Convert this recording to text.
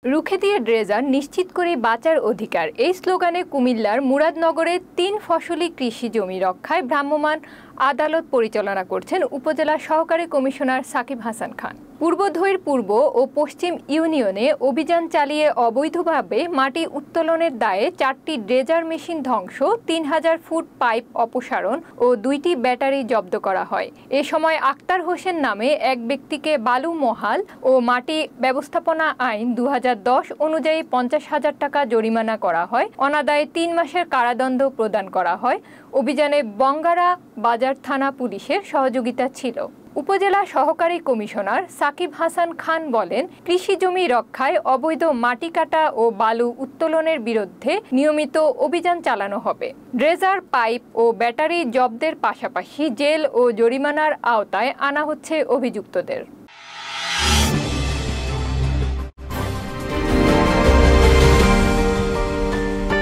রুখে দিয়ে ড্রেজার নিশ্চিত করে বাঁচার অধিকার এই স্লোগানে কুমিল্লার মুরাদনগরে ৩ ফসলি কৃষি জমি রক্ষায় ভ্রাম্যমাণ আদালত পরিচালনা করছেন উপজেলা সহকারী কমিশনার সাকিব হাসান খান। পূর্বধৈর পূর্ব ও পশ্চিম ইউনিয়নে অভিযান চালিয়ে অবৈধভাবে মাটি উত্তোলনের দায়ে 4টি ড্রেজার মেশিন ধ্বংস, ৩,০০০ ফুট পাইপ অপসারণ ও 2টি ব্যাটারি জব্দ করা হয়। এ সময় আক্তার হোসেন নামে এক ব্যক্তিকে বালু মহাল ও মাটি ব্যবস্থাপনা আইন ২০১০ অনুযায়ী ৫০,০০০ টাকা জরিমানা করা হয়। অনাদায়ে ৩ মাসের কারাদণ্ড প্রদান করা হয়। অভিযানে বঙ্গারা বাজার থানা পুলিশের সহযোগিতা ছিল। উপজেলা সহকারী কমিশনার সাকিব হাসান খান বলেন, কৃষি জমি রক্ষায় অবৈধ মাটি কাটা ও বালু উত্তোলনের বিরুদ্ধে নিয়মিত অভিযান চালানো হবে। ড্রেজার, পাইপ ও ব্যাটারি জব্দের পাশাপাশি জেল ও জরিমানার আওতায় আনা হচ্ছে অভিযুক্তদের।